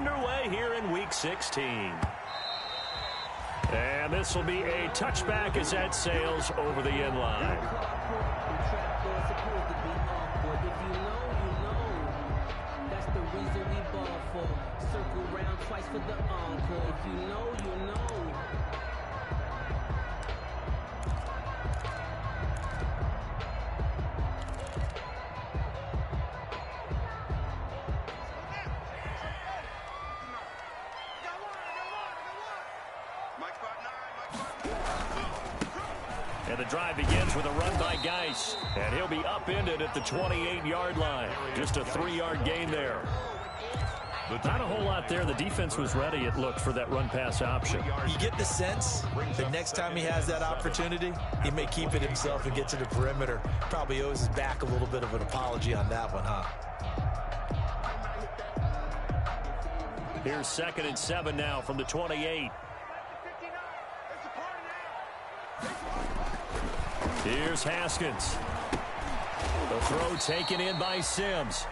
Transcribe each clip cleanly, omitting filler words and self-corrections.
underway here in Week 16. And this will be a touchback as that sails over the end line. That's the reason we ball for. Circle round twice for the encore. If you know, you know. And the drive begins with a run by Geis. And he'll be upended at the 28-yard line. Just a 3-yard gain there. Not a whole lot there. The defense was ready, it looked, for that run-pass option. You get the sense that next time he has that opportunity, he may keep it himself and get to the perimeter. Probably owes his back a little bit of an apology on that one, huh? Here's 2nd and 7 now from the 28. Here's Haskins. The throw taken in by Sims.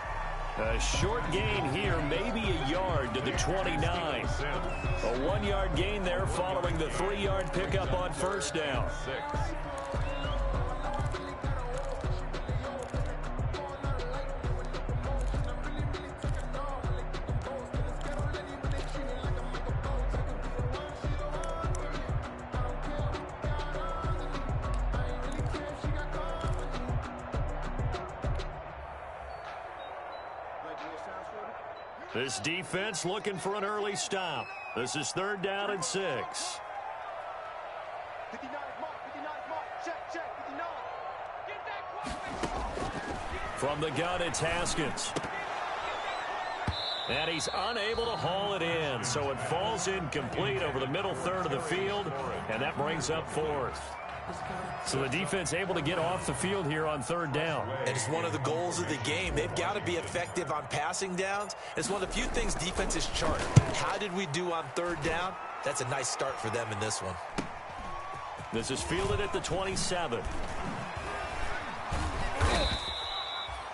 A short gain here, maybe a yard to the 29. A 1-yard gain there following the 3-yard pickup on first down. This defense looking for an early stop. This is 3rd down and 6. 59 mark, check, 59. Get that. From the gun, it's Haskins. And he's unable to haul it in, so it falls incomplete over the middle third of the field, and that brings up 4th. So the defense able to get off the field here on 3rd down. And it's one of the goals of the game. They've got to be effective on passing downs. It's one of the few things defenses chart. How did we do on 3rd down? That's a nice start for them in this one. This is fielded at the 27.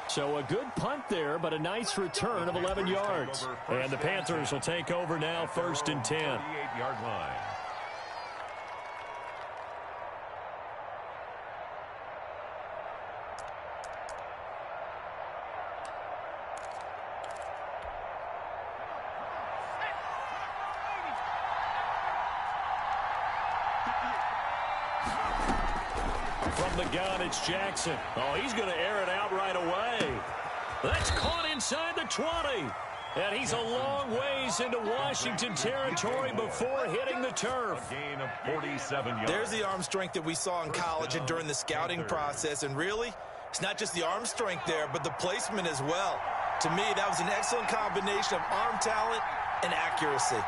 So a good punt there, but a nice return of 11 yards. And the Panthers will take over now, 1st and 10. 28-yard line. From the gun, it's Jackson. Oh, he's going to air it out right away. That's caught inside the 20. And he's a long ways into Washington territory before hitting the turf. A gain of 47 yards. There's the arm strength that we saw in college and during the scouting process. And really, it's not just the arm strength there, but the placement as well. To me, that was an excellent combination of arm talent and accuracy.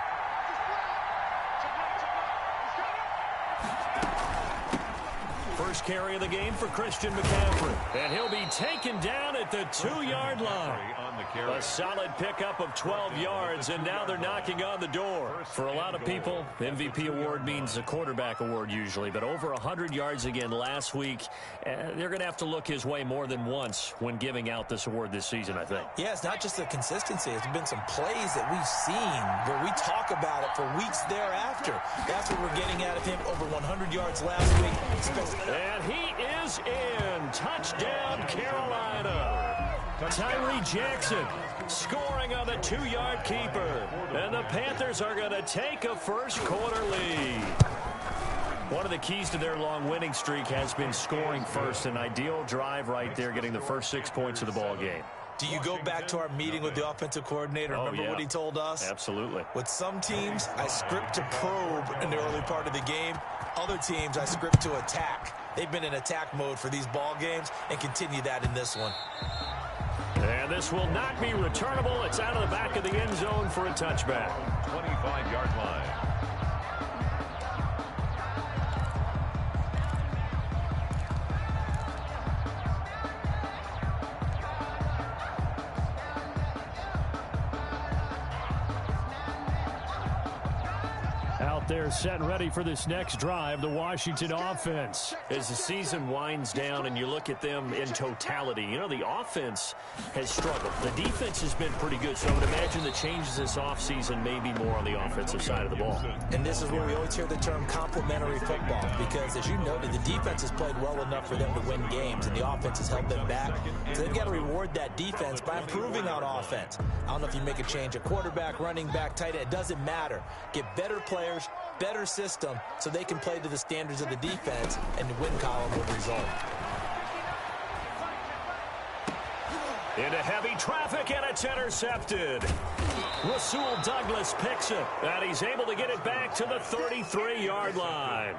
First carry of the game for Christian McCaffrey. And he'll be taken down at the 2-yard line. A solid pickup of 12 yards, and now they're knocking on the door. For a lot of people, MVP award means a quarterback award usually, but over 100 yards again last week. They're going to have to look his way more than once when giving out this award this season, I think. Yeah, it's not just the consistency. It's been some plays that we've seen where we talk about it for weeks thereafter. That's what we're getting out of him. Over 100 yards last week. And he is in. Touchdown, Carolina. Tyree Jackson scoring on the 2-yard keeper. And the Panthers are going to take a first-quarter lead. One of the keys to their long winning streak has been scoring first. An ideal drive right there, getting the first 6 points of the ball game. Do you go back to our meeting with the offensive coordinator? Remember what he told us? Absolutely. With some teams, I script to probe in the early part of the game. Other teams, I script to attack. They've been in attack mode for these ball games and continue that in this one. And this will not be returnable. It's out of the back of the end zone for a touchback. 25-yard line. They're set and ready for this next drive, the Washington offense. As the season winds down and you look at them in totality, you know, the offense has struggled. The defense has been pretty good, so I would imagine the changes this offseason may be more on the offensive side of the ball. And this is where we always hear the term complementary football, because as you noted, the defense has played well enough for them to win games, and the offense has held them back. So they've got to reward that defense by improving on offense. I don't know if you make a change at quarterback, running back, tight end, it doesn't matter. Get better players, better system, so they can play to the standards of the defense, and the win column will result. Into heavy traffic, and it's intercepted. Rasul Douglas picks it, and he's able to get it back to the 33-yard line.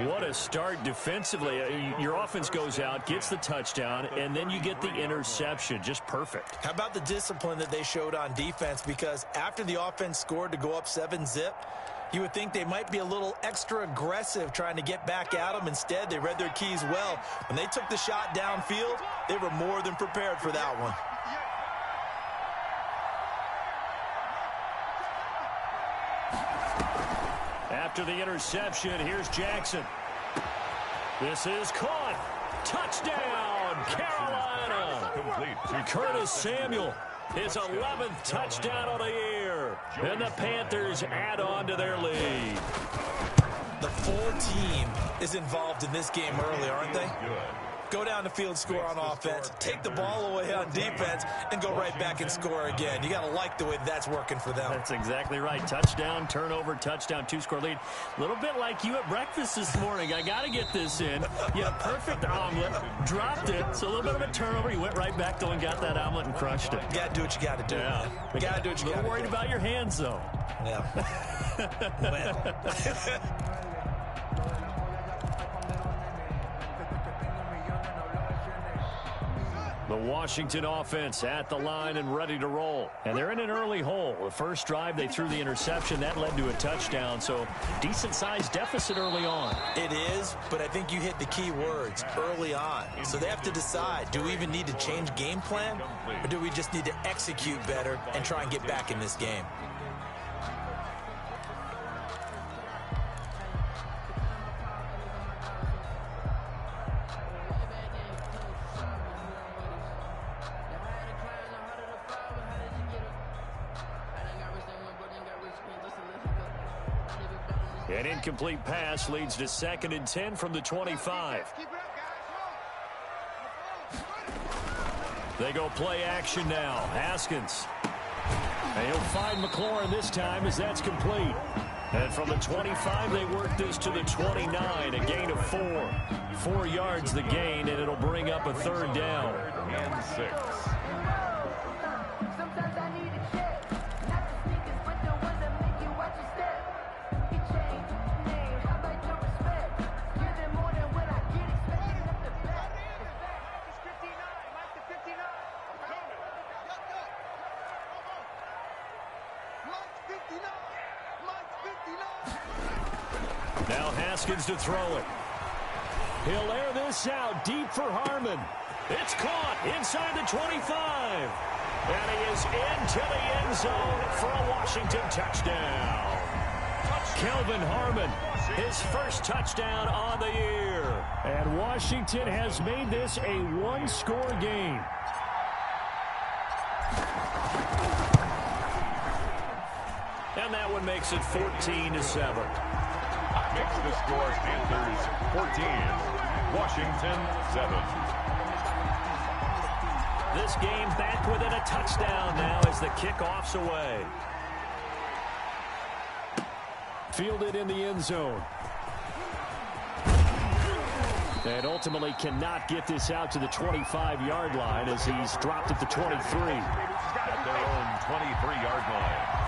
What a start defensively. Your offense goes out, gets the touchdown, and then you get the interception. Just perfect. How about the discipline that they showed on defense? Because after the offense scored to go up 7-zip, you would think they might be a little extra aggressive trying to get back at them. Instead, they read their keys well. When they took the shot downfield, they were more than prepared for that one. After the interception, here's Jackson. This is caught. Touchdown, Carolina. Complete. Curtis Samuel, his 11th touchdown of the year. And the Panthers add on to their lead. The full team is involved in this game early, aren't they? Go down the field, score on offense, take the ball away on defense, and go right back and score again. You got to like the way that's working for them. That's exactly right. Touchdown, turnover, touchdown, two-score lead. A little bit like you at breakfast this morning. I got to get this in. You had a perfect omelet, dropped it. So a little bit of a turnover. You went right back, though, and got that omelet and crushed it. You got to do what you got to do. Yeah. You got to do what you got to do. A little worried about your hands, though. Yeah. Well. The Washington offense at the line and ready to roll. And they're in an early hole. The first drive, they threw the interception. That led to a touchdown, so decent-sized deficit early on. It is, but I think you hit the key words, early on. So they have to decide, do we even need to change game plan, or do we just need to execute better and try and get back in this game? An incomplete pass leads to 2nd and 10 from the 25. They go play action now. Haskins. And he'll find McLaurin this time as that's complete. And from the 25, they work this to the 29, a gain of 4. 4 yards the gain, and it'll bring up a 3rd down. And 6. Now Haskins to throw it. He'll air this out deep for Harmon. It's caught inside the 25. And he is into the end zone for a Washington touchdown. Kelvin Harmon, his first touchdown on the year. And Washington has made this a one-score game. And that one makes it 14-7. Makes the score Panthers 14, Washington 7. This game back within a touchdown now as the kickoff's away. Fielded in the end zone. And ultimately cannot get this out to the 25-yard line as he's dropped at the 23. At their own 23-yard line.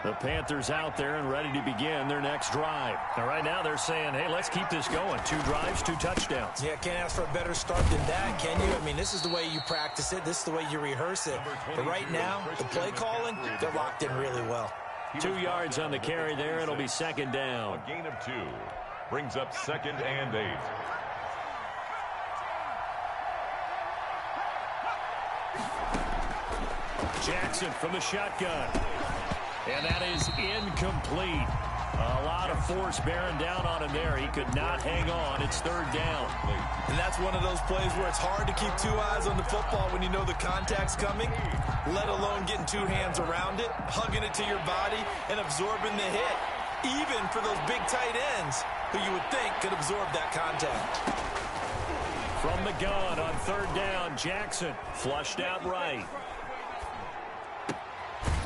The Panthers out there and ready to begin their next drive. Now, right now they're saying, hey, let's keep this going. 2 drives, 2 touchdowns. Yeah, can't ask for a better start than that, can you? I mean, this is the way you practice it. This is the way you rehearse it. But right now, the play calling, they're locked in really well. 2 yards on the carry there. It'll be 2nd down. A gain of 2. Brings up 2nd and 8. Jackson from the shotgun. And that is incomplete. A lot of force bearing down on him there. He could not hang on. It's 3rd down. And that's one of those plays where it's hard to keep 2 eyes on the football when you know the contact's coming, let alone getting 2 hands around it, hugging it to your body, and absorbing the hit, even for those big tight ends who you would think could absorb that contact. From the gun on 3rd down, Jackson flushed out right.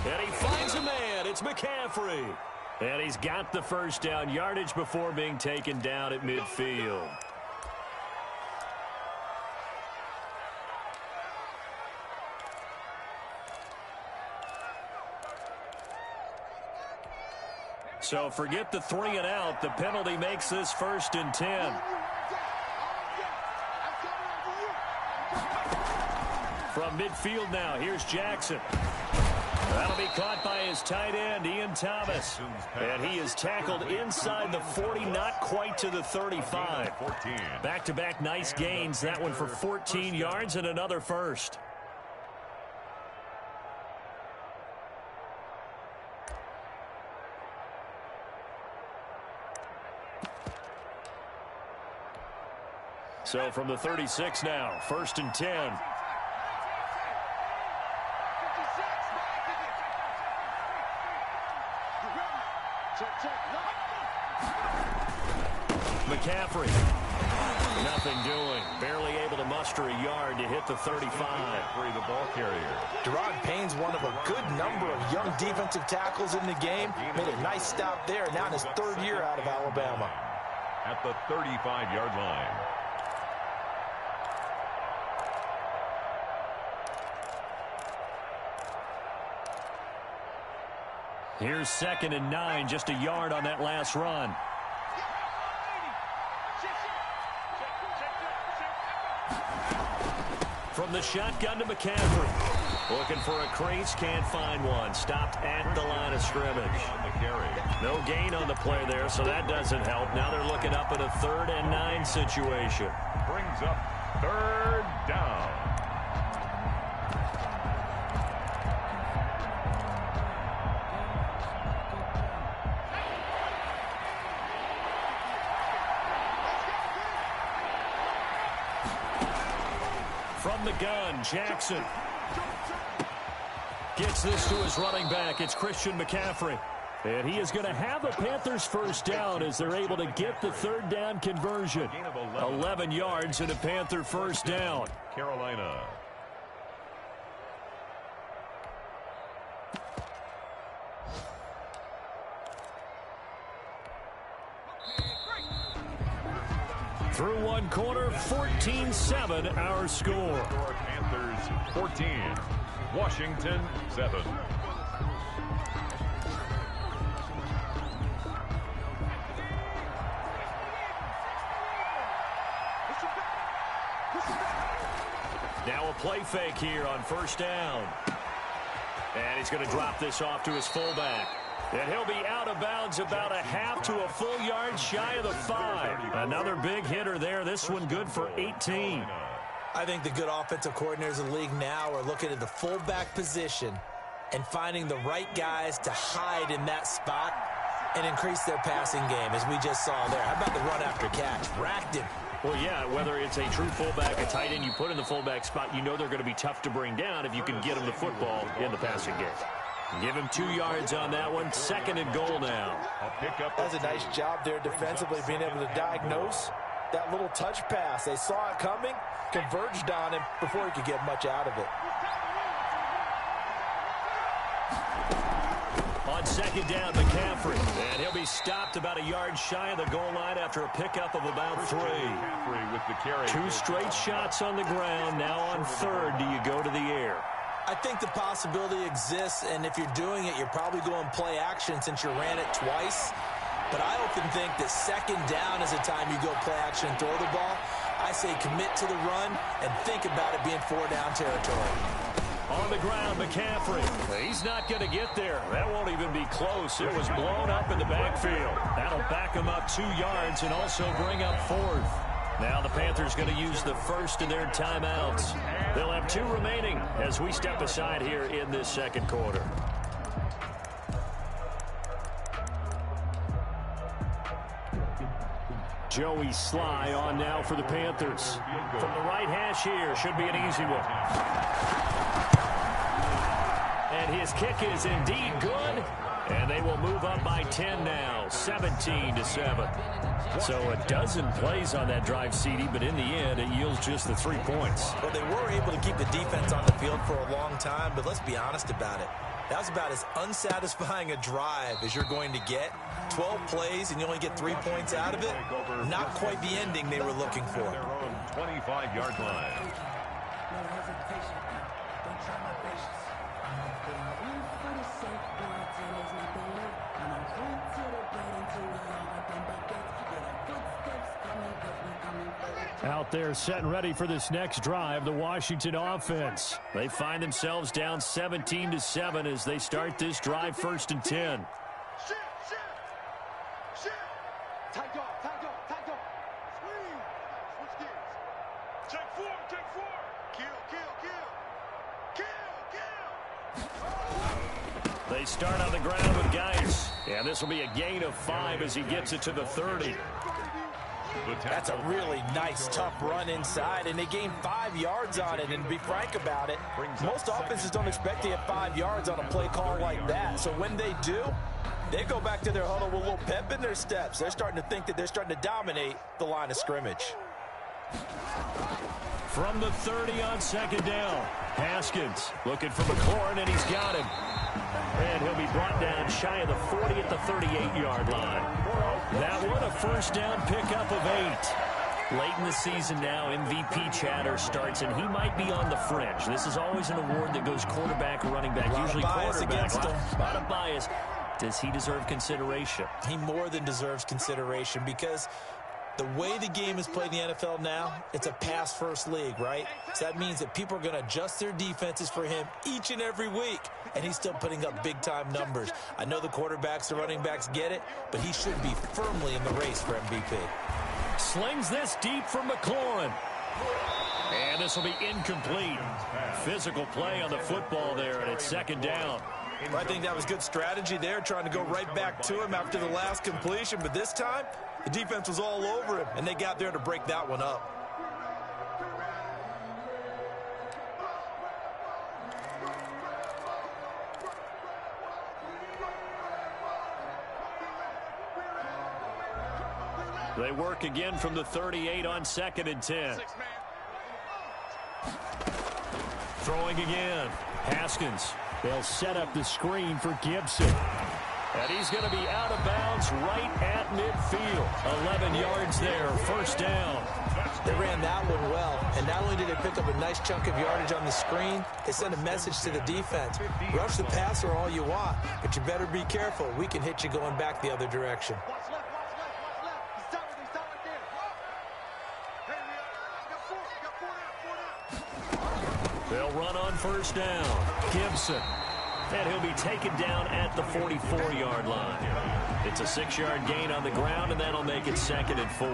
And he finds a man. It's McCaffrey. And he's got the 1st down yardage before being taken down at midfield. So forget the 3 and out. The penalty makes this 1st and 10. From midfield now, here's Jackson. That'll be caught by his tight end, Ian Thomas. And he is tackled inside the 40, not quite to the 35. Back-to-back nice gains. That one for 14 yards and another 1st. So from the 36 now, 1st and 10. McCaffrey, nothing doing. Barely able to muster a yard to hit the 35. The ball carrier. Deron Payne's one of a good number of young defensive tackles in the game. Made a nice stop there, now in his 3rd year out of Alabama. At the 35-yard line. Here's 2nd and 9, just a yard on that last run. From the shotgun to McCaffrey. Looking for a crease, can't find one. Stopped at the line of scrimmage. No gain on the play there, so that doesn't help. Now they're looking up at a 3rd and 9 situation. Brings up 3rd down. From the gun, Jackson gets this to his running back. It's Christian McCaffrey. And he is going to have a Panthers 1st down as they're able to get the 3rd down conversion. 11 yards and a Panther 1st down. Carolina. Through one quarter, 14-7 our score. Panthers 14, Washington 7. Now a play fake here on 1st down. And he's going to drop this off to his fullback. And he'll be out of bounds about a half to a full yard shy of the 5. Another big hitter there. This one good for 18. I think the good offensive coordinators in the league now are looking at the fullback position and finding the right guys to hide in that spot and increase their passing game, as we just saw there. How about the run after catch? Racked him. Well, yeah, whether it's a true fullback, a tight end you put in the fullback spot, you know they're going to be tough to bring down if you can get them the football in the passing game. Give him 2 yards on that one. 2nd and goal now. That's a nice job there defensively, being able to diagnose that little touch pass. They saw it coming, converged on him before he could get much out of it. On 2nd down, McCaffrey. And he'll be stopped about a yard shy of the goal line after a pickup of about 3. With the carry. 2 straight shots on the ground. Now on 3rd, do you go to the air? I think the possibility exists, and if you're doing it, you're probably going play action since you ran it twice. But I often think that 2nd down is the time you go play action and throw the ball. I say commit to the run and think about it being 4-down territory. On the ground, McCaffrey. He's not going to get there. That won't even be close. It was blown up in the backfield. That'll back him up up 2 yards and also bring up 4th. Now the Panthers going to use the first of their timeouts. They'll have 2 remaining as we step aside here in this second quarter. Joey Sly on now for the Panthers. From the right hash here, should be an easy one. And his kick is indeed good. And they will move up by 10 now, 17-7. So a dozen plays on that drive, CD, but in the end, it yields just the 3 points. Well, they were able to keep the defense on the field for a long time, but let's be honest about it. That was about as unsatisfying a drive as you're going to get. 12 plays and you only get 3 points out of it. Not quite the ending they were looking for. Their own 25-yard line. Out there set and ready for this next drive, the Washington offense. They find themselves down 17-7 as they start this drive 1st and 10. Tight dog, tight dog, tight dog. Swing. Switch gears. Check 4, check 4. Kill, kill, kill. Kill, kill. They start on the ground with Geis. And this will be a gain of 5 as he gets it to the 30. That's a really nice, tough run inside, and they gained 5 yards on it. And to be frank about it, most offenses don't expect to get 5 yards on a play call like that. So when they do, they go back to their huddle with a little pep in their steps. They're starting to think that they're starting to dominate the line of scrimmage. From the 30 on 2nd down, Haskins looking for McLaurin, and he's got him. And he'll be brought down shy of the 40 at the 38-yard line. That one, a 1st down pickup of 8. Late in the season now, MVP chatter starts, and he might be on the fringe. This is always an award that goes quarterback or running back, usually quarterback. A lot of bias. Does he deserve consideration? He more than deserves consideration because the way the game is played in the NFL now, it's a pass-first league, right? So that means that people are going to adjust their defenses for him each and every week, and he's still putting up big-time numbers. I know the quarterbacks, the running backs get it, but he should be firmly in the race for MVP. Slings this deep for McLaurin. And this will be incomplete. Physical play on the football there, and it's 2nd down. Well, I think that was good strategy there, trying to go right back to him after the last completion. But this time, the defense was all over him, and they got there to break that one up. They work again from the 38 on 2nd and 10. Throwing again. Haskins. They'll set up the screen for Gibson. And he's going to be out of bounds right at midfield. 11 yards there, 1st down. They ran that one well, and not only did they pick up a nice chunk of yardage on the screen, they sent a message to the defense. Rush the passer all you want, but you better be careful. We can hit you going back the other direction. Watch left, watch left, watch left. He's stopped right there. Hey, we got 4 there. They'll run on 1st down. Gibson. And he'll be taken down at the 44-yard line. It's a 6-yard gain on the ground, and that'll make it 2nd and 4.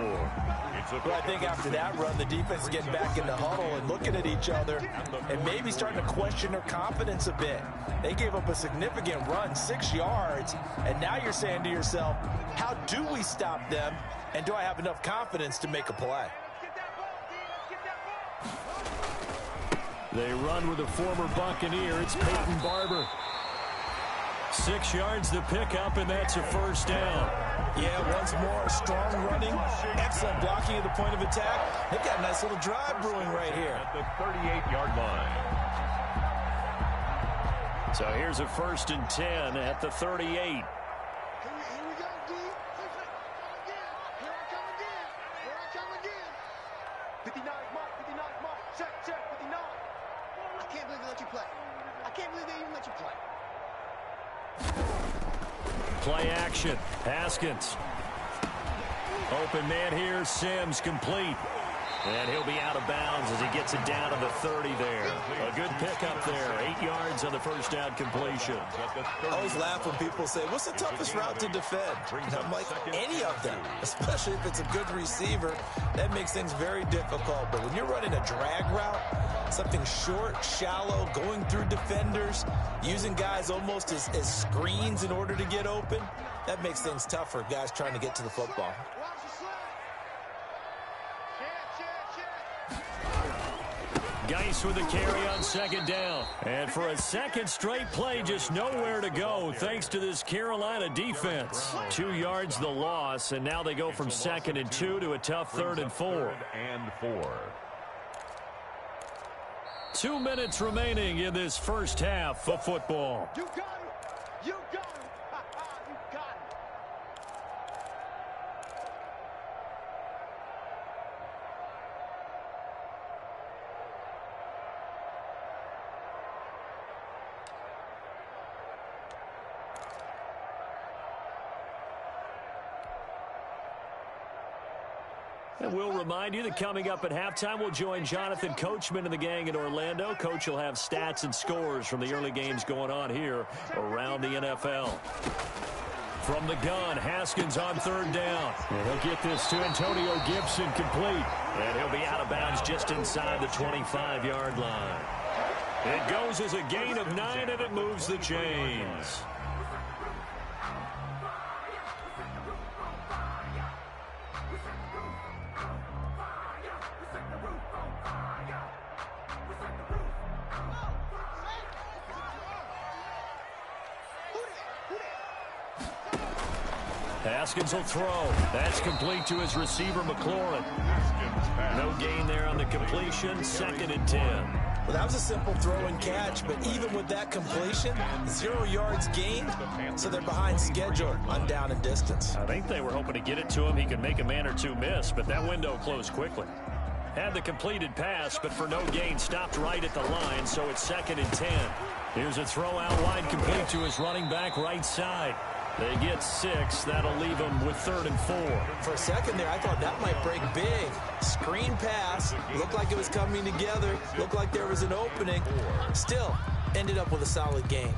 Well, I think after that run, the defense is getting back in the huddle and looking at each other and maybe starting to question their confidence a bit. They gave up a significant run, 6 yards, and now you're saying to yourself, how do we stop them, and do I have enough confidence to make a play? They run with a former Buccaneer. It's Peyton Barber. 6 yards the pickup, and that's a 1st down. Yeah, once more, strong running, excellent blocking at the point of attack. They've got a nice little drive brewing right here. At the 38-yard line. So here's a 1st and 10 at the 38. Here we go, D. Here I come again. Here I come again. 59 mark, 59 mark. Check, 59. I can't believe they let you play. I can't believe they even let you play. Play action. Haskins. Open man here. Sims complete. And he'll be out of bounds as he gets it down to the 30 there. A good pickup there. 8 yards on the first down completion. I always laugh when people say, what's the toughest route to defend? And I'm like, any of them, especially if it's a good receiver. That makes things very difficult. But when you're running a drag route, something short, shallow, going through defenders, using guys almost as screens in order to get open, that makes things tough for guys trying to get to the football. Geis with the carry on second down. And for a second straight play, just nowhere to go thanks to this Carolina defense. 2 yards the loss, and now they go from 2nd and 2 to a tough 3rd and 4. 2 minutes remaining in this first half of football. You got him. You got him. You got him. And we'll remind you that coming up at halftime, we'll join Jonathan Coachman and the gang in Orlando. Coach will have stats and scores from the early games going on here around the NFL. From the gun, Haskins on 3rd down. And he'll get this to Antonio Gibson complete. And he'll be out of bounds just inside the 25-yard line. It goes as a gain of 9, and it moves the chains. Haskins will throw. That's complete to his receiver, McLaurin. No gain there on the completion. 2nd and 10. Well, that was a simple throw and catch, but even with that completion, 0 yards gained, so they're behind schedule on down and distance. I think they were hoping to get it to him. He could make a man or two miss, but that window closed quickly. Had the completed pass, but for no gain, stopped right at the line, so it's 2nd and 10. Here's a throw out wide, complete to his running back right side. They get 6. That'll leave them with 3rd and 4. For a second there, I thought that might break big. Screen pass. Looked like it was coming together. Looked like there was an opening. Still, ended up with a solid game.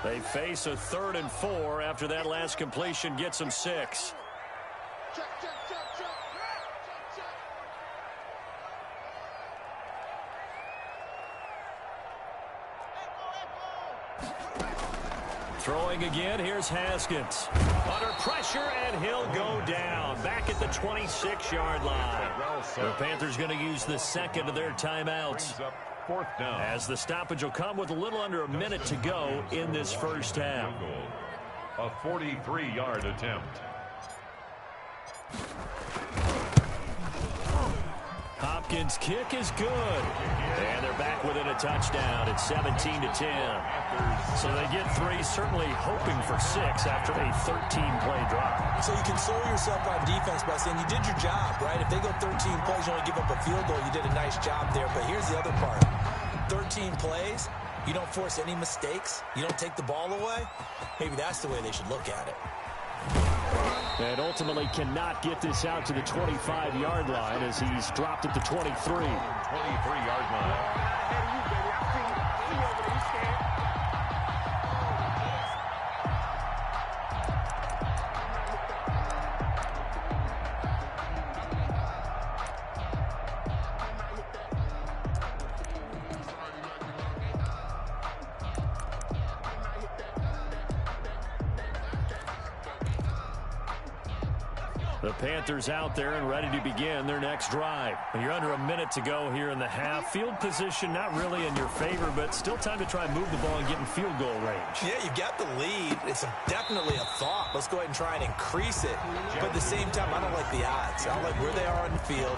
They face a 3rd and 4 after that last completion gets them 6. Check, check, check, check. Check, check. Throwing again, here's Haskins. Under pressure, and he'll go down. Back at the 26-yard line. The Panthers going to use the 2nd of their timeouts. 4th down. As the stoppage will come with a little under a minute to go in this first half. A 43-yard attempt. Hopkins' kick is good. And they're back within a touchdown. It's 17-10. So they get 3, certainly hoping for 6 after a 13-play drive. So you console yourself on defense by saying you did your job, right? If they go 13 plays, you only give up a field goal, you did a nice job there. But here's the other part. 13 plays, you don't force any mistakes, you don't take the ball away. Maybe that's the way they should look at it. And ultimately cannot get this out to the 25-yard line as he's dropped at the 23. 23-yard line. The Panthers out there and ready to begin their next drive. You're under a minute to go here in the half. Field position not really in your favor, but still time to try and move the ball and get in field goal range. Yeah, you got the lead. It's definitely a thought. Let's go ahead and try and increase it. But at the same time, I don't like the odds. I don't like where they are on the field.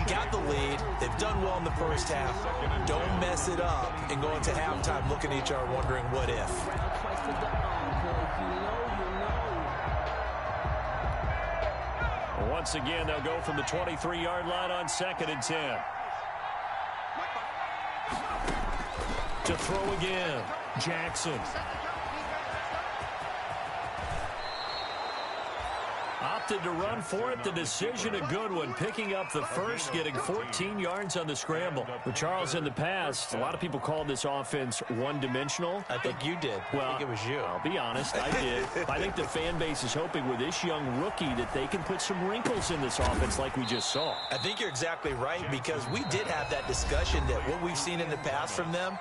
Got the lead. They've done well in the first half. Don't mess it up and go into halftime looking at each other wondering what if. Once again, they'll go from the 23-yard line on 2nd and 10. To throw again, Jackson. Opted to run for it. The decision a good one. Picking up the first, getting 14 yards on the scramble. But Charles, in the past, a lot of people called this offense one-dimensional. I think you did. Well, I think it was you. I'll be honest, I did. I think the fan base is hoping with this young rookie that they can put some wrinkles in this offense like we just saw. I think you're exactly right, because we did have that discussion that what we've seen in the past from them,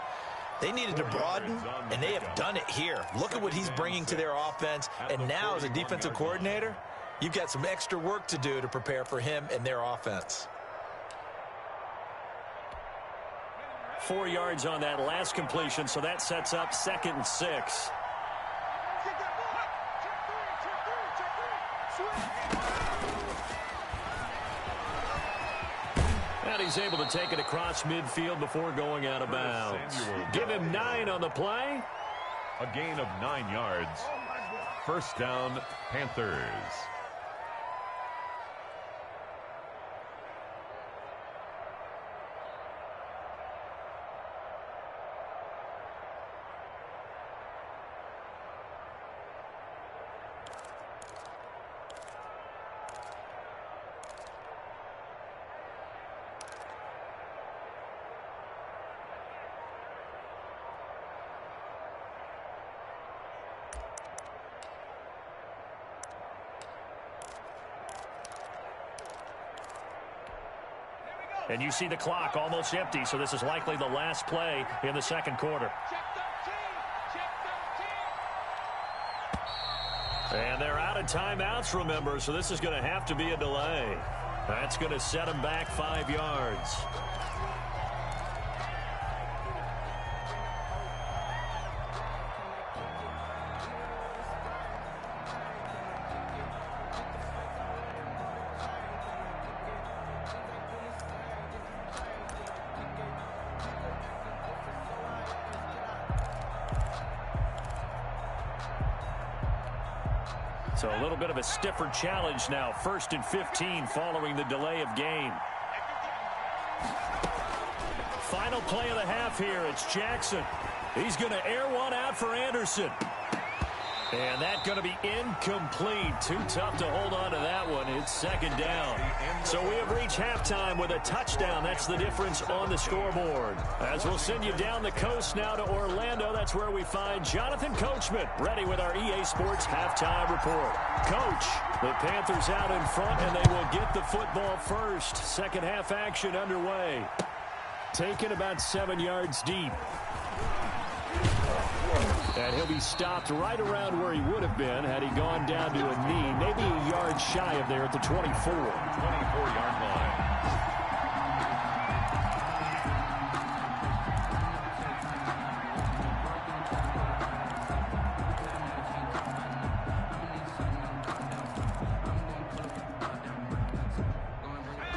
they needed to broaden, and they have done it here. Look at what he's bringing to their offense, and now as a defensive coordinator, you've got some extra work to do to prepare for him and their offense. 4 yards on that last completion, so that sets up 2nd and 6. And he's able to take it across midfield before going out of bounds. Give him 9 on the play. A gain of 9 yards. First down, Panthers. And you see the clock almost empty, so this is likely the last play in the second quarter. And they're out of timeouts, remember, so this is going to have to be a delay. That's going to set them back 5 yards. So a little bit of a stiffer challenge now. 1st and 15 following the delay of game. Final play of the half here. It's Jackson. He's going to air one out for Anderson. And that's going to be incomplete. Too tough to hold on to that one. It's 2nd down. So we have reached halftime with a touchdown. That's the difference on the scoreboard. As we'll send you down the coast now to Orlando. That's where we find Jonathan Coachman ready with our EA Sports halftime report. Coach, the Panthers out in front, and they will get the football first. Second half action underway. Taken about 7 yards deep. And he'll be stopped right around where he would have been had he gone down to a knee, maybe a yard shy of there at the 24. 24-yard line.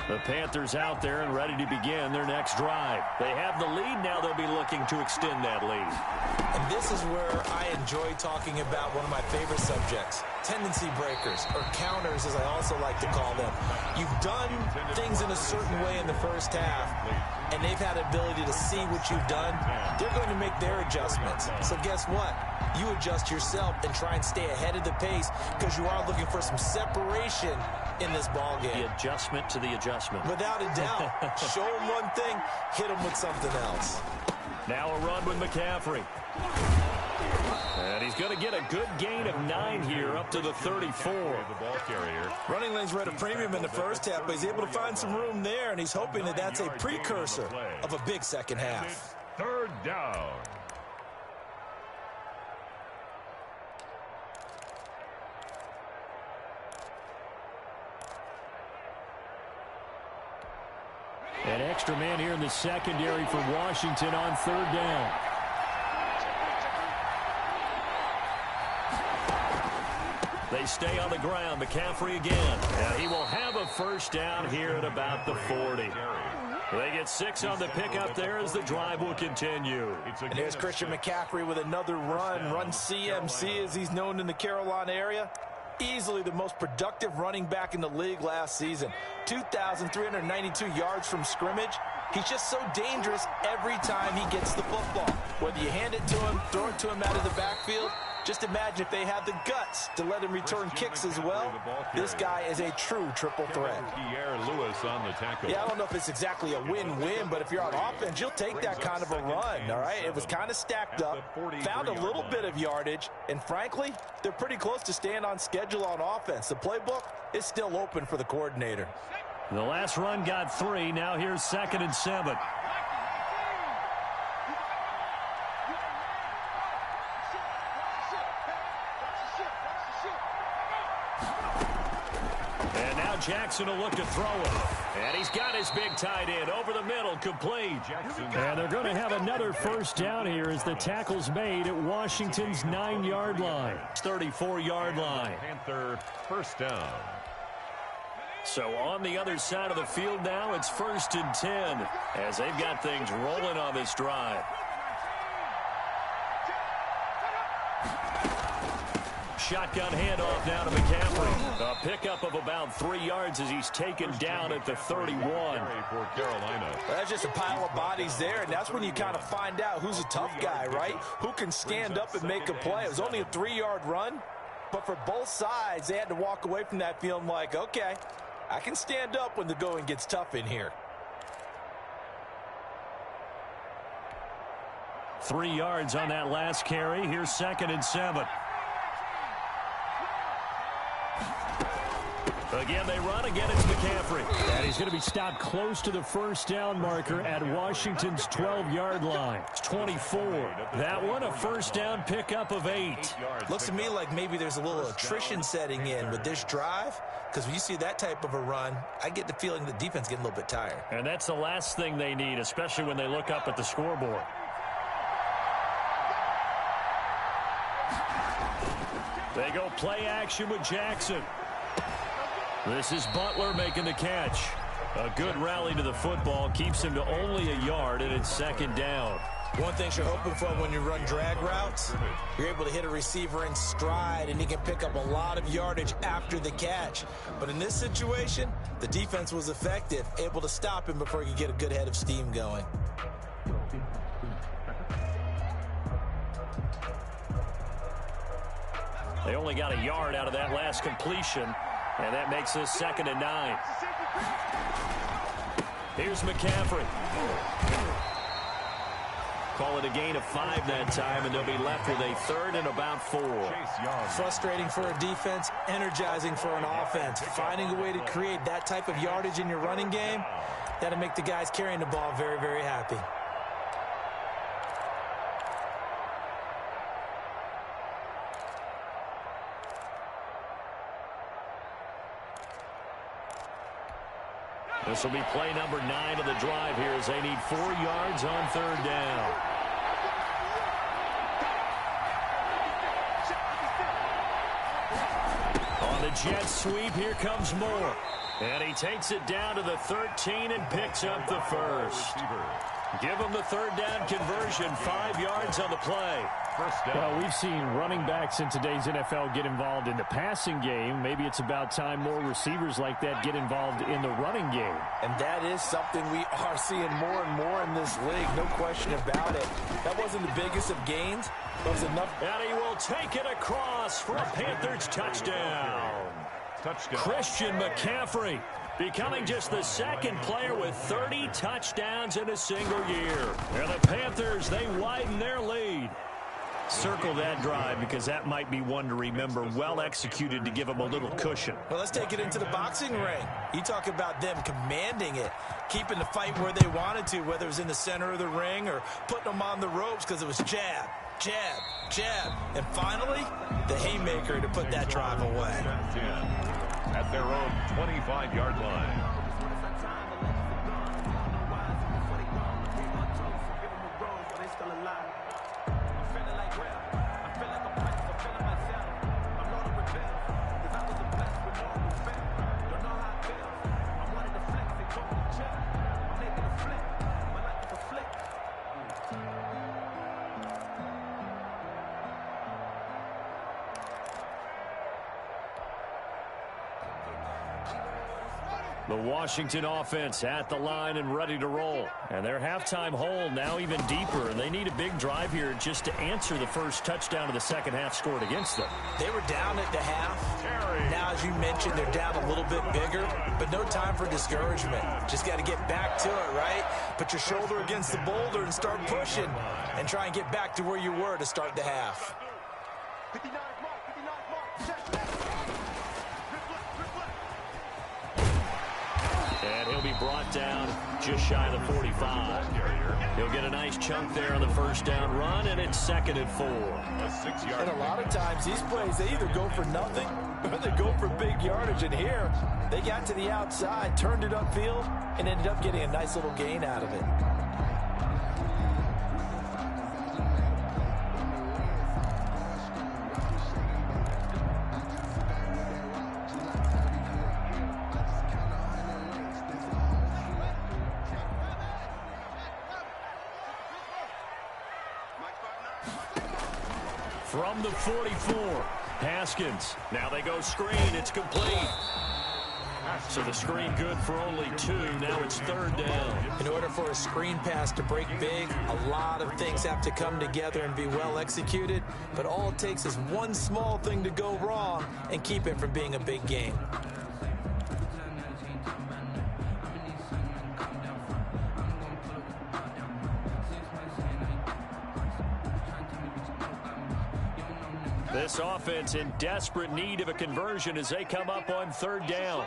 The Panthers out there and ready to begin their next drive. They have the lead. Now they'll be looking to extend that lead. And this is where I enjoy talking about one of my favorite subjects, tendency breakers, or counters as I also like to call them. You've done things in a certain way in the first half, and they've had the ability to see what you've done. They're going to make their adjustments. So guess what? You adjust yourself and try and stay ahead of the pace because you are looking for some separation in this ball game. The adjustment to the adjustment. Without a doubt. Show them one thing, hit them with something else. Now a run with McCaffrey. And he's going to get a good gain of 9 here up to the 34. The ball carrier. Running lanes were at a premium in the first half, but he's able to find some room there, and he's hoping that that's a precursor of a big second half. 3rd down. An extra man here in the secondary for Washington on 3rd down. They stay on the ground. McCaffrey again. And he will have a first down here at about the 40. They get 6 on the pickup there as the drive will continue. And there's Christian McCaffrey with another run CMC as he's known in the Carolina area. easily the most productive running back in the league last season. 2,392 yards from scrimmage. He's just so dangerous every time he gets the football. Whether you hand it to him, throw it to him out of the backfield, just imagine if they have the guts to let him return kicks as well. This guy is a true triple threat. Lewis on the tackle. Yeah, I don't know if it's exactly a win-win, but if you're on offense, you'll take that kind of a run, all right? It was kind of stacked up, found a little bit of yardage, and frankly, they're pretty close to staying on schedule on offense. The playbook is still open for the coordinator. The last run got 3. Now here's 2nd and 7. And now Jackson will look to throw it. And he's got his big tight end over the middle, complete. And they're going to have another first down here as the tackle's made at Washington's 9-yard line. 34-yard line. Panther first down. So on the other side of the field now, it's 1st and 10 as they've got things rolling on this drive. Shotgun handoff now to McCaffrey. A pickup of about 3 yards as he's taken down at the 31. For Carolina. Well, that's just a pile of bodies there, and that's when you kind of find out who's a tough guy, right? Who can stand up and make a play. It was only a 3-yard run, but for both sides, they had to walk away from that feeling like, okay, I can stand up when the going gets tough in here. 3 yards on that last carry. Here's 2nd and 7. Again, they run. Again, it's McCaffrey. And he's going to be stopped close to the first down marker at Washington's 12-yard line. It's 24. That one, a first down pickup of 8. Looks to me like maybe there's a little attrition setting in with this drive, because when you see that type of a run, I get the feeling the defense getting a little bit tired. And that's the last thing they need, especially when they look up at the scoreboard. They go play action with Jackson. This is Butler making the catch. A good rally to the football keeps him to only a yard, and it's 2nd down. One thing you're hoping for when you run drag routes, you're able to hit a receiver in stride, and he can pick up a lot of yardage after the catch. But in this situation, the defense was effective, able to stop him before he could get a good head of steam going. They only got a yard out of that last completion, and that makes this 2nd and 9. Here's McCaffrey. Call it a gain of 5 that time, and they'll be left with a 3rd and about 4. Frustrating for a defense, energizing for an offense. Finding a way to create that type of yardage in your running game, that'll make the guys carrying the ball very, very happy. This will be play number 9 of the drive here as they need 4 yards on 3rd down. On the jet sweep, here comes Moore. And he takes it down to the 13 and picks up the first. Give him the 3rd down conversion, 5 yards on the play. Well, we've seen running backs in today's NFL get involved in the passing game. Maybe it's about time more receivers like that get involved in the running game. And that is something we are seeing more and more in this league, no question about it. That wasn't the biggest of gains, but it was enough. And he will take it across for a Panthers touchdown. Christian McCaffrey becoming just the 2nd player with 30 touchdowns in a single year. And the Panthers, they widen their lead. Circle that drive because that might be one to remember. Well executed to give them a little cushion. Well, let's take it into the boxing ring. You talk about them commanding it, keeping the fight where they wanted to, whether it was in the center of the ring or putting them on the ropes because it was jab, jab, jab. And finally, the haymaker to put that drive away. At their own 25-yard line. The Washington offense at the line and ready to roll. And their halftime hole now even deeper. And they need a big drive here just to answer the first touchdown of the second half scored against them. They were down at the half. Now, as you mentioned, they're down a little bit bigger, but no time for discouragement. Just got to get back to it, right? Put your shoulder against the boulder and start pushing and try and get back to where you were to start the half. 59 mark, 59 mark. Check. And he'll be brought down just shy of the 45. He'll get a nice chunk there on the first down run, and it's 2nd and 4. And a lot of times, these plays, they either go for nothing or they go for big yardage. And here, they got to the outside, turned it upfield, and ended up getting a nice little gain out of it. From the 44, Haskins. Now they go screen. It's complete. So the screen good for only 2. Now it's 3rd down. In order for a screen pass to break big, a lot of things have to come together and be well executed. But all it takes is one small thing to go wrong and keep it from being a big game. This offense in desperate need of a conversion as they come up on 3rd down.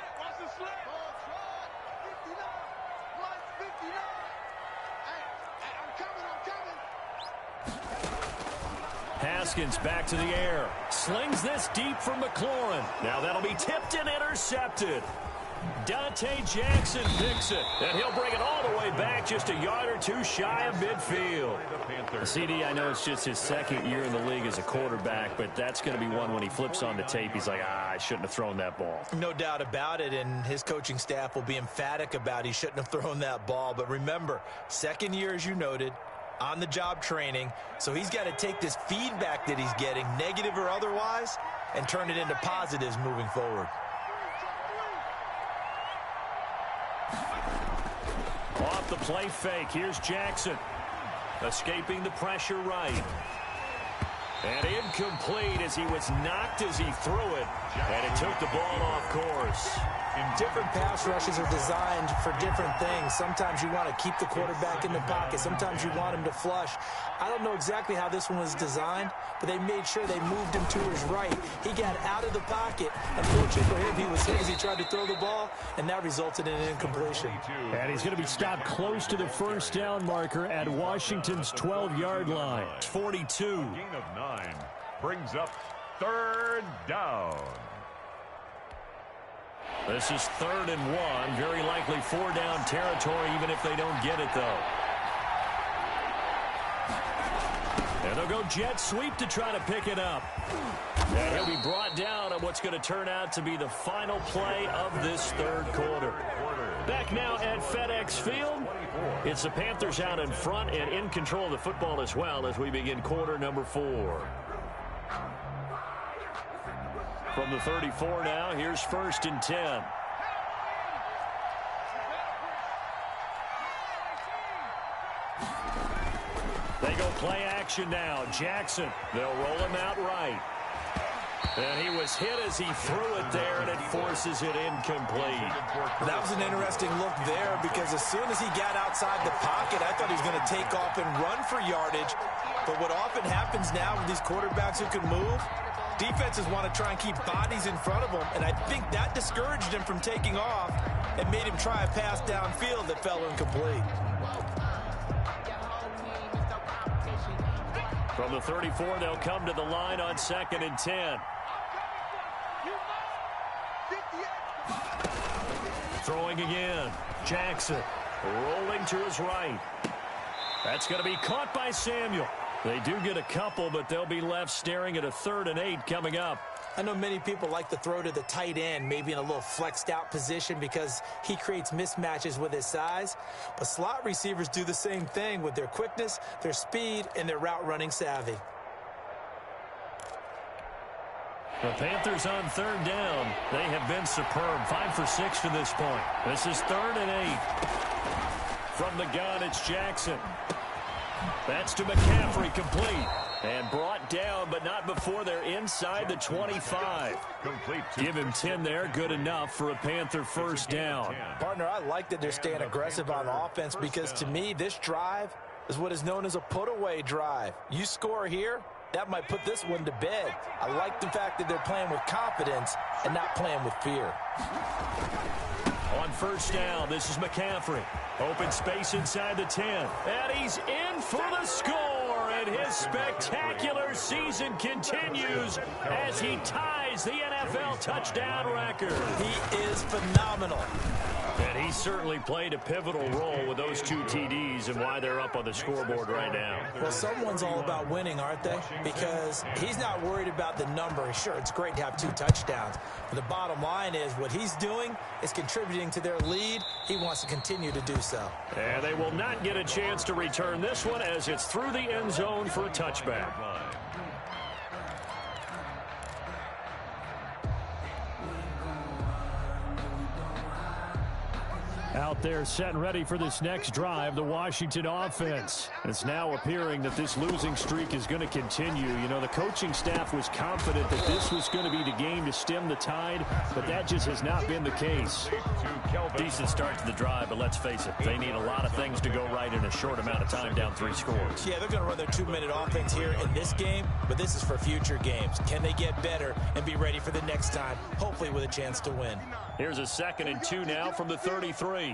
Haskins back to the air. Slings this deep for McLaurin. Now that'll be tipped and intercepted. Dante Jackson picks it, and he'll bring it all the way back just a yard or 2 shy of midfield. CD, I know it's just his 2nd year in the league as a quarterback, but that's going to be one when he flips on the tape, he's like, I shouldn't have thrown that ball. No doubt about it, and his coaching staff will be emphatic about he shouldn't have thrown that ball. But remember, 2nd year, as you noted, on-the-job training, so he's got to take this feedback that he's getting, negative or otherwise, and turn it into positives moving forward. Off the play fake, here's Jackson. Escaping the pressure right. And incomplete as he was knocked as he threw it. And it took the ball off course. Different pass rushes are designed for different things. Sometimes you want to keep the quarterback in the pocket. Sometimes you want him to flush. I don't know exactly how this one was designed, but they made sure they moved him to his right. He got out of the pocket. Unfortunately for him, he was hit as he tried to throw the ball, and that resulted in an incompletion. And he's going to be stopped close to the first down marker at Washington's 12-yard line. 42. Gain of 9 brings up 3rd down. This is 3rd and 1. Very likely 4-down territory, even if they don't get it, though. And they'll go jet sweep to try to pick it up. And he'll be brought down on what's going to turn out to be the final play of this 3rd quarter. Back now at FedEx Field. It's the Panthers out in front and in control of the football as well as we begin quarter number 4. From the 34 now, here's 1st and 10. They go play action now. Jackson, they'll roll him out right. And he was hit as he threw it there, and it forces it incomplete. That was an interesting look there because as soon as he got outside the pocket, I thought he was going to take off and run for yardage. But what often happens now with these quarterbacks who can move, defenses want to try and keep bodies in front of them, and I think that discouraged him from taking off and made him try a pass downfield that fell incomplete. From the 34, they'll come to the line on 2nd and 10. Throwing again. Jackson rolling to his right. That's going to be caught by Samuel. They do get a couple, but they'll be left staring at a 3rd and 8 coming up. I know many people like to throw to the tight end, maybe in a little flexed out position because he creates mismatches with his size. But slot receivers do the same thing with their quickness, their speed, and their route running savvy. The Panthers on third down. They have been superb. 5 for 6 to this point. This is 3rd and 8. From the gun, it's Jackson. That's to McCaffrey, complete. And brought down, but not before they're inside the 25. Give him 10 there. Good enough for a Panther first down. Partner, I like that they're staying aggressive on offense because to me, this drive is what is known as a put-away drive. You score here, that might put this one to bed. I like the fact that they're playing with confidence and not playing with fear. On first down, this is McCaffrey. Open space inside the 10. And he's in for the score. And his spectacular season continues as he ties the NFL touchdown record. He is phenomenal. And he certainly played a pivotal role with those 2 TDs and why they're up on the scoreboard right now. Well, someone's all about winning, aren't they? Because he's not worried about the number. Sure, it's great to have 2 touchdowns. But the bottom line is what he's doing is contributing to their lead. He wants to continue to do so. And they will not get a chance to return this one as it's through the end zone for a touchback. Out there set and ready for this next drive, the Washington offense. It's now appearing that this losing streak is going to continue. You know, the coaching staff was confident that this was going to be the game to stem the tide, but that just has not been the case. Decent start to the drive, but let's face it, they need a lot of things to go right in a short amount of time, down 3 scores. Yeah, they're going to run their 2-minute offense here in this game, but this is for future games. Can they get better and be ready for the next time, hopefully with a chance to win? Here's a 2nd and 2 now from the 33.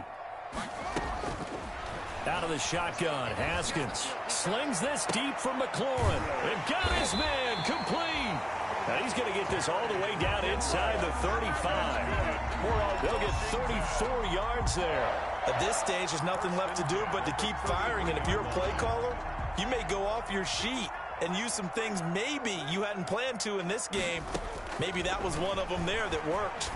Out of the shotgun, Haskins slings this deep from McLaurin. And got his man complete. Now he's going to get this all the way down inside the 35. They'll get 34 yards there. At this stage, there's nothing left to do but to keep firing. And if you're a play caller, you may go off your sheet and use some things maybe you hadn't planned to in this game. Maybe that was one of them there that worked.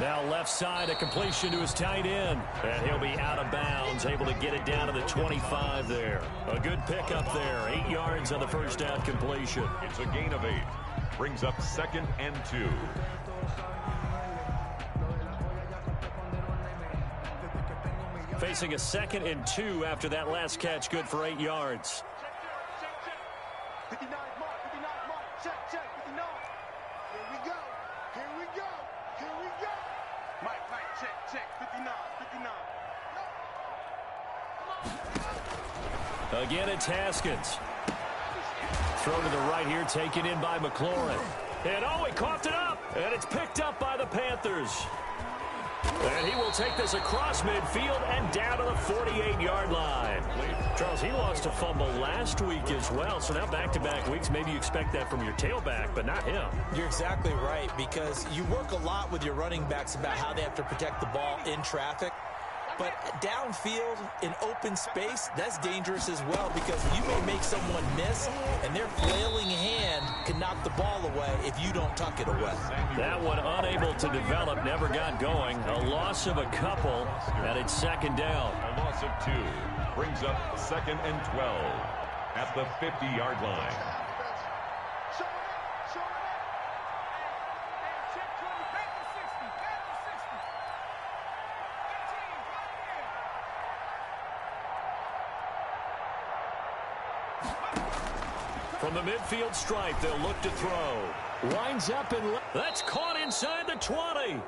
Now left side, a completion to his tight end. And he'll be out of bounds, able to get it down to the 25 there. A good pickup there. 8 yards on the first down completion. It's a gain of 8. Brings up 2nd and 2. Facing a 2nd and 2 after that last catch, good for 8 yards. 59 mark, 59 mark, check, 59. Here we go, here we go, here we go. Mike, check, 59, 59. Again, it's Haskins. Throw to the right here, taken in by McLaurin. And he coughed it up, and it's picked up by the Panthers. And he will take this across midfield and down to the 48-yard line. Charles, he lost a fumble last week as well, so now back-to-back weeks, maybe you expect that from your tailback, but not him. You're exactly right, because you work a lot with your running backs about how they have to protect the ball in traffic. But downfield in open space, that's dangerous as well, because you may make someone miss, and their flailing hand can knock the ball away if you don't tuck it away. That one unable to develop, never got going. A loss of a couple, and it's 2nd down. A loss of 2. Brings up 2nd and 12 at the 50-yard line. From the midfield stripe, they'll look to throw. Winds up and that's caught inside the 20.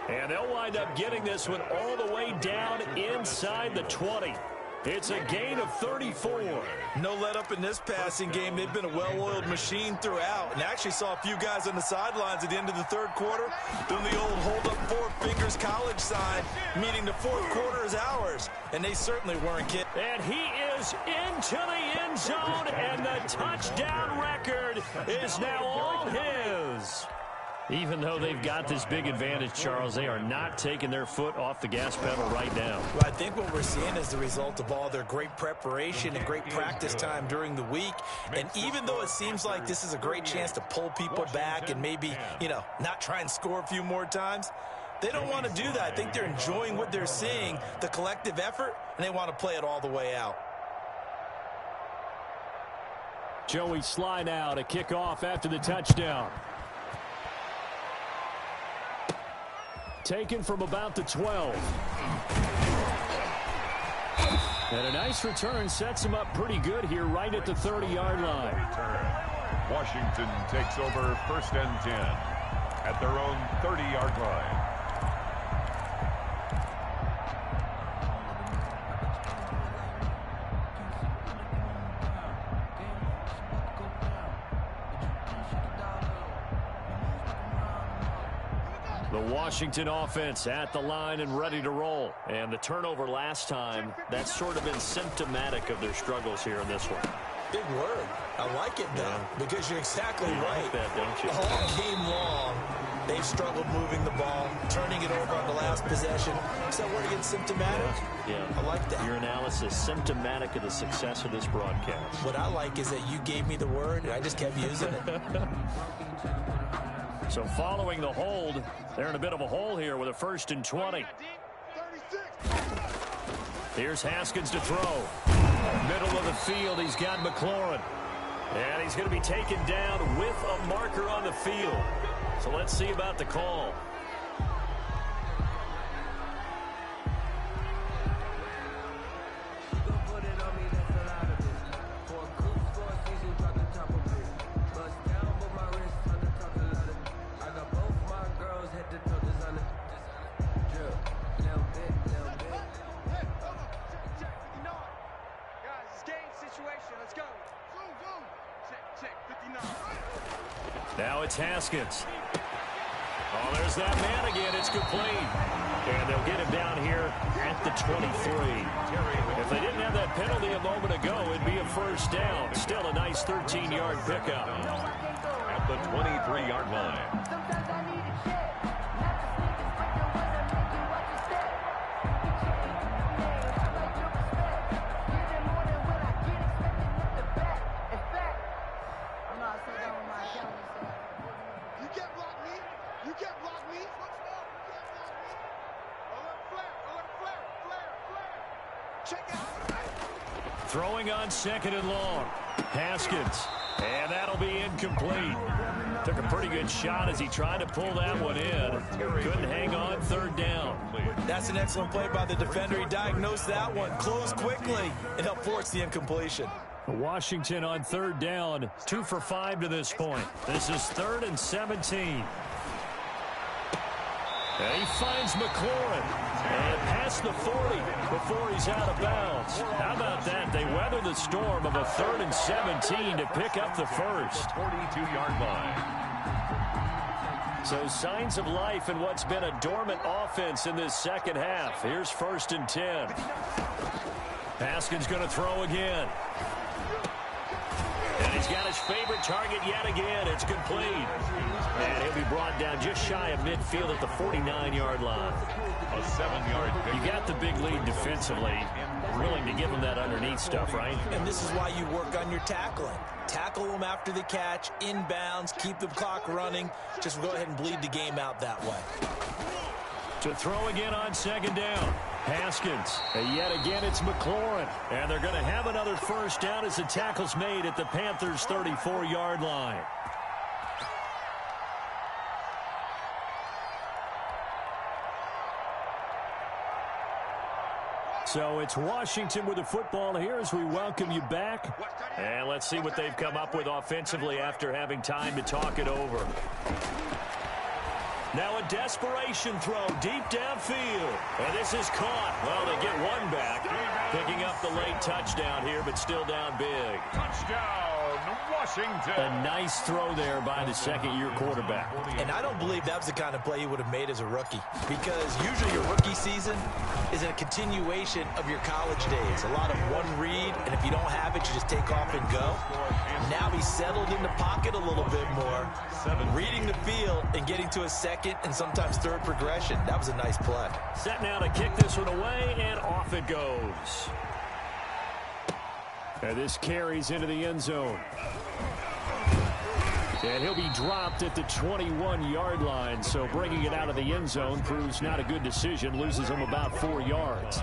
And they'll wind up getting this one all the way down inside the 20. It's a gain of 34. No let up in this passing game. They've been a well-oiled machine throughout. And actually saw a few guys on the sidelines at the end of the 3rd quarter doing the old hold up 4 fingers college sign, meaning the 4th quarter is ours. And they certainly weren't kidding. And he is into the end zone, and the touchdown record is now all his. Even though they've got this big advantage, Charles, they are not taking their foot off the gas pedal right now. Well, I think what we're seeing is the result of all their great preparation and great practice time during the week. And even though it seems like this is a great chance to pull people back and maybe, not try and score a few more times, they don't want to do that. I think they're enjoying what they're seeing, the collective effort, and they want to play it all the way out. Joey slide out, a kickoff after the touchdown. Taken from about the 12. And a nice return sets him up pretty good here right at the 30-yard line. Washington takes over 1st and 10 at their own 30-yard line. The Washington offense at the line and ready to roll. And the turnover last time, that's sort of been symptomatic of their struggles here in this one. Big word. I like it, though, because you're exactly right. Like that, don't you? All game long, they've struggled moving the ball, turning it over on the last possession. Is that word again, symptomatic? Yeah. I like that. Your analysis, symptomatic of the success of this broadcast. What I like is that you gave me the word, and I just kept using it. So following the hold, they're in a bit of a hole here with a 1st and 20. Here's Haskins to throw. Middle of the field, he's got McLaurin. And he's going to be taken down with a marker on the field. So let's see about the call. Now it's Haskins. Oh, there's that man again. It's complete. And they'll get him down here at the 23. If they didn't have that penalty a moment ago, it'd be a 1st down. Still a nice 13-yard pickup. At the 23-yard line. Throwing on 2nd and long. Haskins. And that'll be incomplete. Took a pretty good shot as he tried to pull that one in. Couldn't hang on 3rd down. That's an excellent play by the defender. He diagnosed that one, closed quickly, and helped force the incompletion. Washington on 3rd down, 2 for 5 to this point. This is 3rd and 17. And he finds McLaurin. And past the 40 before he's out of bounds. How about that? They weather the storm of a 3rd and 17 to pick up the 1st. 42-yard line. So signs of life in what's been a dormant offense in this 2nd half. Here's 1st and 10. Haskins going to throw again. And he's got his favorite target yet again. It's complete. And he'll be brought down just shy of midfield at the 49-yard line. A 7-yard pick. You got the big lead defensively. Willing to give them that underneath stuff, right? And this is why you work on your tackling. Tackle them after the catch, inbounds, keep the clock running. Just go ahead and bleed the game out that way. To throw again on 2nd down. Haskins. And yet again, it's McLaurin. And they're going to have another 1st down as the tackle's made at the Panthers' 34-yard line. So it's Washington with the football here as we welcome you back. And let's see what they've come up with offensively after having time to talk it over. Now a desperation throw deep downfield. And this is caught. Well, they get one back. Picking up the late touchdown here, but still down big. Touchdown, Washington. A nice throw there by the 2nd-year quarterback. And I don't believe that was the kind of play he would have made as a rookie. Because usually your rookie season is a continuation of your college days. A lot of one read, and if you don't have it, you just take off and go. Now he's settled in the pocket a little bit more, reading the field and getting to a 2nd and sometimes 3rd progression. That was a nice play. Set now to kick this one away, and off it goes. And this carries into the end zone. And he'll be dropped at the 21-yard line, so bringing it out of the end zone proves not a good decision, loses him about 4 yards.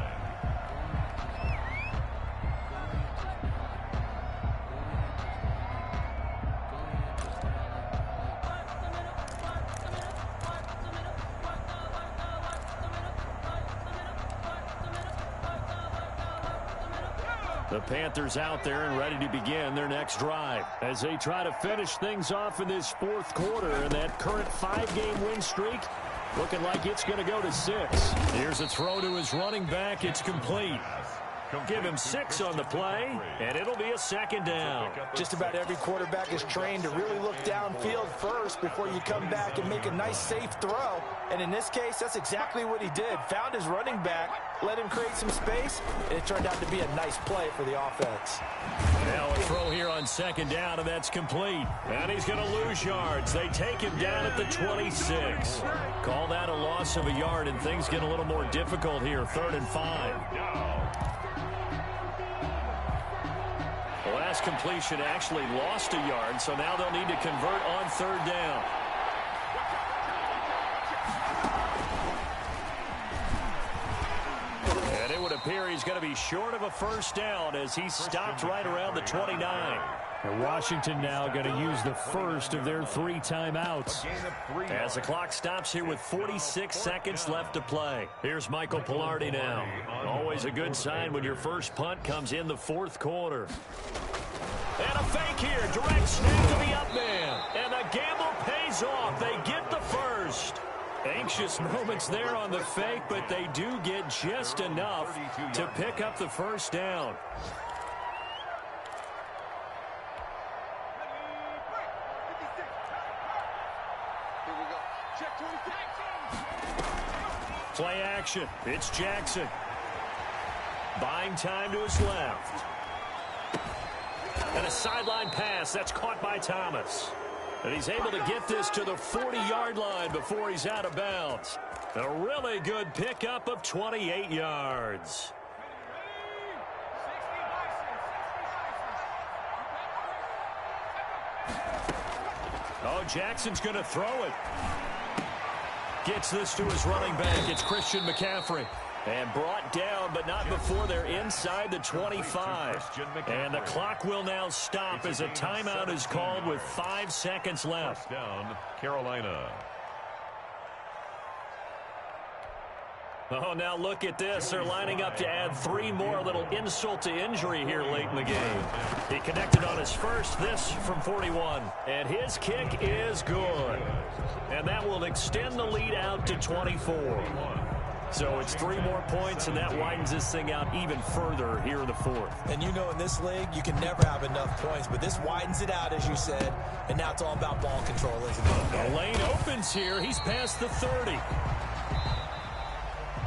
The Panthers out there and ready to begin their next drive as they try to finish things off in this fourth quarter. And that current 5-game win streak looking like it's going to go to 6. Here's a throw to his running back. It's complete. Give him 6 on the play, and it'll be a second down. Just about every quarterback is trained to really look downfield first before you come back and make a nice, safe throw. And in this case, that's exactly what he did. Found his running back, let him create some space, and it turned out to be a nice play for the offense. Now a throw here on second down, and that's complete. And he's going to lose yards. They take him down at the 26. Call that a loss of a yard, and things get a little more difficult here, 3rd and 5. The last completion actually lost a yard, so now they'll need to convert on 3rd down. And it would appear he's going to be short of a first down as he stopped right around the 29. And Washington now going to use the first of their 3 timeouts as the clock stops here with 46 seconds left to play. Here's Michael Pilardi now. Always a good sign when your first punt comes in the 4th quarter. And a fake here. Direct snap to the up man. And the gamble pays off. They get the first. Anxious moments there on the fake, but they do get just enough to pick up the first down. Play action. It's Jackson. Buying time to his left. And a sideline pass. That's caught by Thomas. And he's able to get this to the 40-yard line before he's out of bounds. A really good pickup of 28 yards. Oh, Jackson's going to throw it. Gets this to his running back. It's Christian McCaffrey. And brought down, but not before they're inside the 25. And the clock will now stop as a timeout is called with 5 seconds left. Down, Carolina. Oh, now look at this. They're lining up to add 3 more. A little insult to injury here late in the game. He connected on his first, this from 41. And his kick is good. And that will extend the lead out to 24. So it's 3 more points, and that widens this thing out even further here in the 4th. And you know in this league, you can never have enough points, but this widens it out, as you said, and now it's all about ball control, isn't it? The lane opens here. He's past the 30.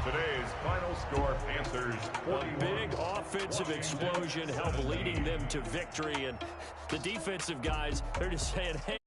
Today's final score, Panthers 21. A big offensive explosion helped leading them to victory, and the defensive guys, they're just saying, hey.